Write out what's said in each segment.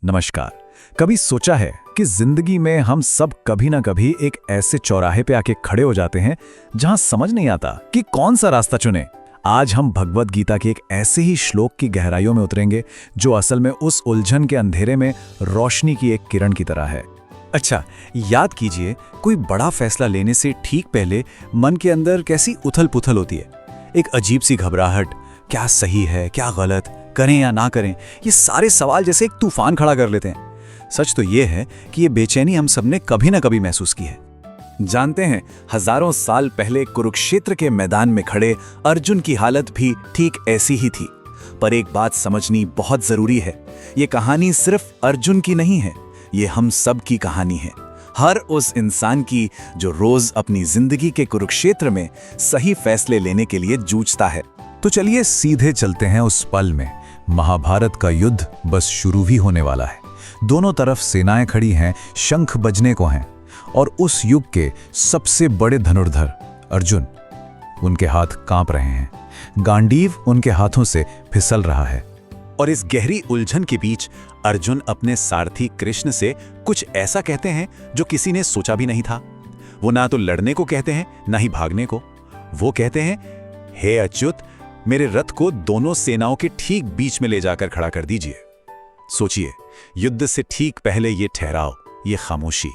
नमस्कार। कभी सोचा है कि जिंदगी में हम सब कभी ना कभी एक ऐसे चौराहे पे आके खड़े हो जाते हैं जहां समझ नहीं आता कि कौन सा रास्ता चुने। आज हम भगवद गीता के एक ऐसे ही श्लोक की गहराइयों में उतरेंगे जो असल में उस उलझन के अंधेरे में रोशनी की एक किरण की तरह है। अच्छा, याद कीजिए, कोई बड़ा फैसला लेने से ठीक पहले मन के अंदर कैसी उथल पुथल होती है, एक अजीब सी घबराहट। क्या सही है, क्या गलत, करें या ना करें, ये सारे सवाल जैसे एक तूफान खड़ा कर लेते हैं। सच तो ये है कि ये बेचैनी हम सबने कभी ना कभी महसूस की है। जानते हैं, हजारों साल पहले कुरुक्षेत्र के मैदान में खड़े अर्जुन की हालत भी ठीक ऐसी ही थी। पर एक बात समझनी बहुत जरूरी है, ये कहानी सिर्फ अर्जुन की नहीं है, ये हम सब की कहानी है। हर उस इंसान की जो रोज अपनी जिंदगी के कुरुक्षेत्र में सही फैसले लेने के लिए जूझता है। तो चलिए सीधे चलते हैं उस पल में। महाभारत का युद्ध बस शुरू ही होने वाला है। दोनों तरफ सेनाएं खड़ी हैं, शंख बजने को हैं, और उस युग के सबसे बड़े धनुर्धर अर्जुन, उनके हाथ कांप रहे हैं, गांडीव उनके हाथों से फिसल रहा है। और इस गहरी उलझन के बीच अर्जुन अपने सारथी कृष्ण से कुछ ऐसा कहते हैं जो किसी ने सोचा भी नहीं था। वो ना तो लड़ने को कहते हैं, ना ही भागने को। वो कहते हैं, हे अच्युत, मेरे रथ को दोनों सेनाओं के ठीक बीच में ले जाकर खड़ा कर दीजिए। सोचिए, युद्ध से ठीक पहले ये ठहराव, ये खामोशी,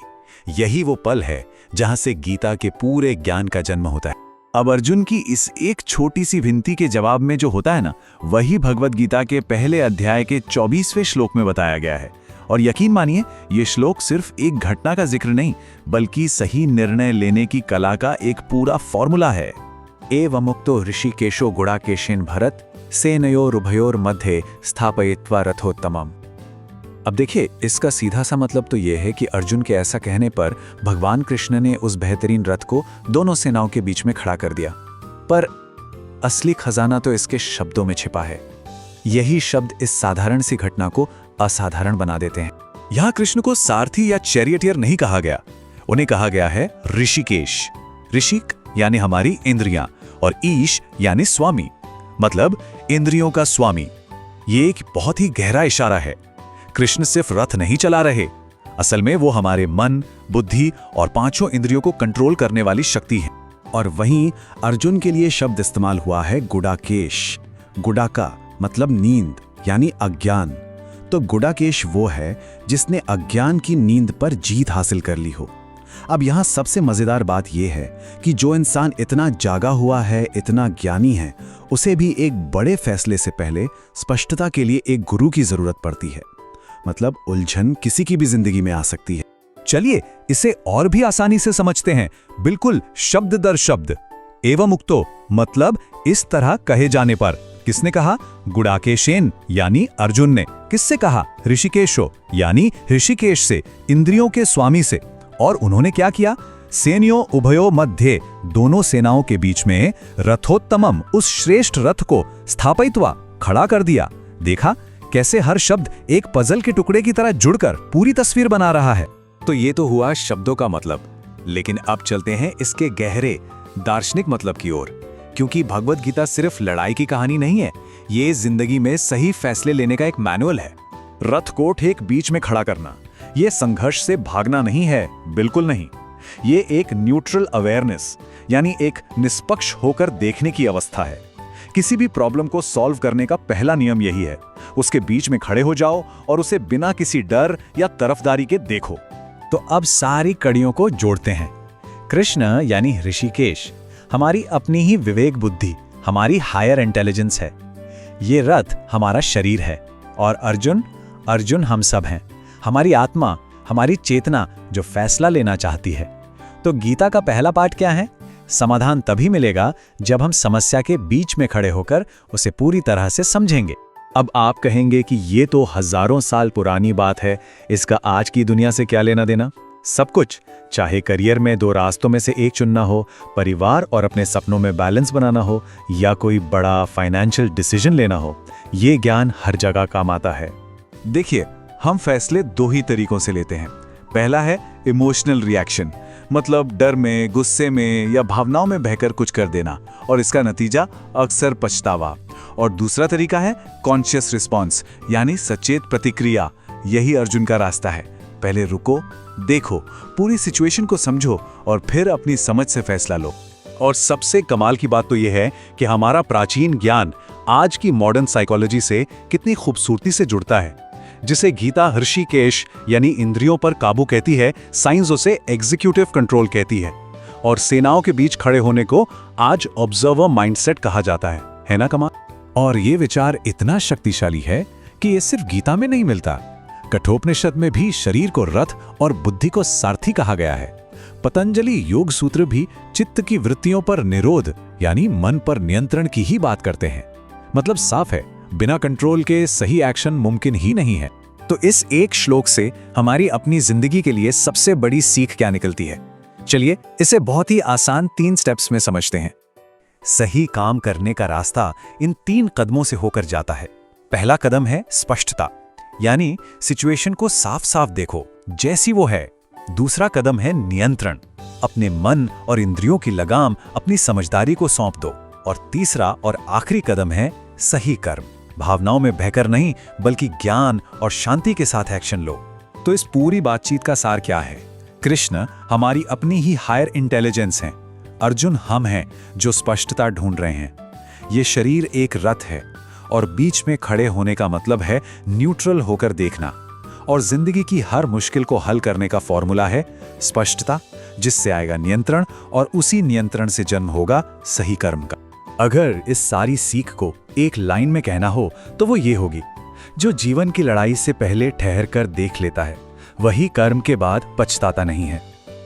यही वो पल है जहां से गीता के पूरे ज्ञान का जन्म होता है। अब अर्जुन की इस एक छोटी सी विनती के जवाब में जो होता है ना, वही भगवद गीता के पहले अध्याय के 24वें श्लोक में बताया गया है। और यकीन मानिए, ये श्लोक सिर्फ एक घटना का जिक्र नहीं, बल्कि सही निर्णय लेने की कला का एक पूरा फॉर्मूला है। एवमुक्तो ऋषिकेशो गुडाकेशेन भरत सेनयोरुभयोर मध्ये स्थापयित्वा रथोत्तमम्। अब देखिए, इसका सीधा सा मतलब तो यह है कि अर्जुन के ऐसा कहने पर भगवान कृष्ण ने उस बेहतरीन रथ को दोनों सेनाओं के बीच में खड़ा कर दिया। पर असली खजाना तो इसके शब्दों में छिपा है। यही शब्द इस साधारण सी घटना को असाधारण बना देते हैं। यहां कृष्ण को सारथी या चैरियटियर नहीं कहा गया, उन्हें कहा गया है ऋषिकेश। ऋषिक यानी हमारी इंद्रियां, और ईश यानी स्वामी, मतलब इंद्रियों का स्वामी। ये एक बहुत ही गहरा इशारा है। कृष्ण सिर्फ रथ नहीं चला रहे, असल में वो हमारे मन, बुद्धि और पांचों इंद्रियों को कंट्रोल करने वाली शक्ति है। और वहीं अर्जुन के लिए शब्द इस्तेमाल हुआ है गुडाकेश। गुडाका मतलब नींद यानी अज्ञान। तो गुडाकेश वो है जिसने अज्ञान की नींद पर जीत हासिल कर ली हो। अब यहां सबसे मजेदार बात यह है कि जो इंसान इतना जागा हुआ है, इतना ज्ञानी है, उसे भी एक बड़े फैसले से पहले स्पष्टता के लिए एक गुरु की जरूरत पड़ती है। मतलब उलझन किसी की भी जिंदगी में आ सकती है। चलिए इसे और भी आसानी से समझते हैं, बिल्कुल शब्द दर शब्द। एवमुक्तो मतलब इस तरह कहे जाने पर। किसने कहा? गुडाकेशेन यानी अर्जुन ने। किससे कहा? ऋषिकेशो यानी ऋषिकेश से, इंद्रियों के स्वामी से। और उन्होंने क्या किया? सेनयों उभयो मध्य, दोनों सेनाओं के बीच में रथोत्तमम, उस श्रेष्ठ रथ को स्थापित्वा, खड़ा कर दिया। देखा कैसे हर शब्द एक पजल के टुकड़े की तरह जुड़कर पूरी तस्वीर बना रहा है। तो ये तो हुआ शब्दों का मतलब, लेकिन अब चलते हैं इसके गहरे दार्शनिक मतलब की ओर। क्योंकि भगवद गीता सिर्फ लड़ाई की कहानी नहीं है, ये जिंदगी में सही फैसले लेने का एक मैनुअल है। रथ को ठीक बीच में खड़ा करना, ये संघर्ष से भागना नहीं है, बिल्कुल नहीं। ये एक न्यूट्रल अवेयरनेस यानी एक निष्पक्ष होकर देखने की अवस्था है। किसी भी प्रॉब्लम को सॉल्व करने का पहला नियम यही है, उसके बीच में खड़े हो जाओ और उसे बिना किसी डर या तरफदारी के देखो। तो अब सारी कड़ियों को जोड़ते हैं। कृष्ण यानी ऋषिकेश हमारी अपनी ही विवेक बुद्धि, हमारी हायर इंटेलिजेंस है। ये रथ हमारा शरीर है। और अर्जुन हम सब हैं, हमारी आत्मा, हमारी चेतना जो फैसला लेना चाहती है। तो गीता का पहला पाठ क्या है? समाधान तभी मिलेगा जब हम समस्या के बीच में खड़े होकर उसे पूरी तरह से समझेंगे। अब आप कहेंगे कि ये तो हजारों साल पुरानी बात है, इसका आज की दुनिया से क्या लेना देना? सब कुछ, चाहे करियर में दो रास्तों में से एक चुनना हो, परिवार और अपने सपनों में बैलेंस बनाना हो, या कोई बड़ा फाइनेंशियल डिसीजन लेना हो, ये ज्ञान हर जगह काम आता है। देखिए, हम फैसले दो ही तरीकों से लेते हैं। पहला है इमोशनल रिएक्शन, मतलब डर में, गुस्से में या भावनाओं में बहकर कुछ कर देना, और इसका नतीजा अक्सर पछतावा। और दूसरा तरीका है कॉन्शियस रिस्पॉन्स, यानी सचेत प्रतिक्रिया, यही अर्जुन का रास्ता है। पहले रुको, देखो, पूरी सिचुएशन को समझो और फिर अपनी समझ से फैसला लो। और सबसे कमाल की बात तो यह है कि हमारा प्राचीन ज्ञान आज की मॉडर्न साइकोलॉजी से कितनी खूबसूरती से जुड़ता है। जिसे गीता ऋषिकेश यानी इंद्रियों पर काबू कहती है, साइंस उसे एग्जीक्यूटिव कंट्रोल कहती है, और सेनाओं के बीच खड़े होने को आज ऑब्जर्वर माइंडसेट कहा जाता है ना कमाल? और ये विचार इतना शक्तिशाली है कि ये सिर्फ गीता में नहीं मिलता। कठोपनिषद में भी शरीर को रथ और बुद्धि को सारथी कहा गया है। पतंजलि योग सूत्र भी चित्त की वृत्तियों पर निरोध यानी मन पर नियंत्रण की ही बात करते हैं। मतलब साफ है, बिना कंट्रोल के सही एक्शन मुमकिन ही नहीं है। तो इस एक श्लोक से हमारी अपनी जिंदगी के लिए सबसे बड़ी सीख क्या निकलती है? चलिए इसे बहुत ही आसान 3 स्टेप्स में समझते हैं। सही काम करने का रास्ता इन 3 कदमों से होकर जाता है। पहला कदम है स्पष्टता, यानी सिचुएशन को साफ साफ देखो जैसी वो है। दूसरा कदम है नियंत्रण, अपने मन और इंद्रियों की लगाम अपनी समझदारी को सौंप दो। और तीसरा और आखिरी कदम है सही कर्म, भावनाओं में बहकर नहीं बल्कि ज्ञान और शांति के साथ एक्शन लो। तो इस पूरी बातचीत का सार क्या है? कृष्ण हमारी अपनी ही हायर इंटेलिजेंस हैं, अर्जुन हम हैं जो स्पष्टता ढूंढ रहे हैं। ये शरीर एक रथ है और बीच में खड़े होने का मतलब है न्यूट्रल होकर देखना। और जिंदगी की हर मुश्किल को हल करने का फॉर्मूला है स्पष्टता, जिससे आएगा नियंत्रण और उसी नियंत्रण से जन्म होगा सही कर्म का। अगर इस सारी सीख को एक लाइन में कहना हो तो वो ये होगी, जो जीवन की लड़ाई से पहले ठहर कर देख लेता है वही कर्म के बाद पछताता नहीं है।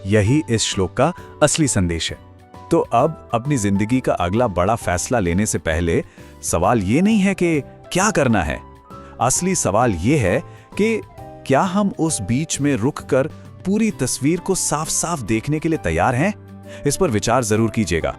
यही इस श्लोक का असली संदेश है। तो अब अपनी जिंदगी का अगला बड़ा फैसला लेने से पहले सवाल ये नहीं है कि क्या करना है, असली सवाल ये है कि क्या हम उस बीच में रुककर पूरी तस्वीर को साफ साफ देखने के लिए तैयार हैं? इस पर विचार जरूर कीजिएगा।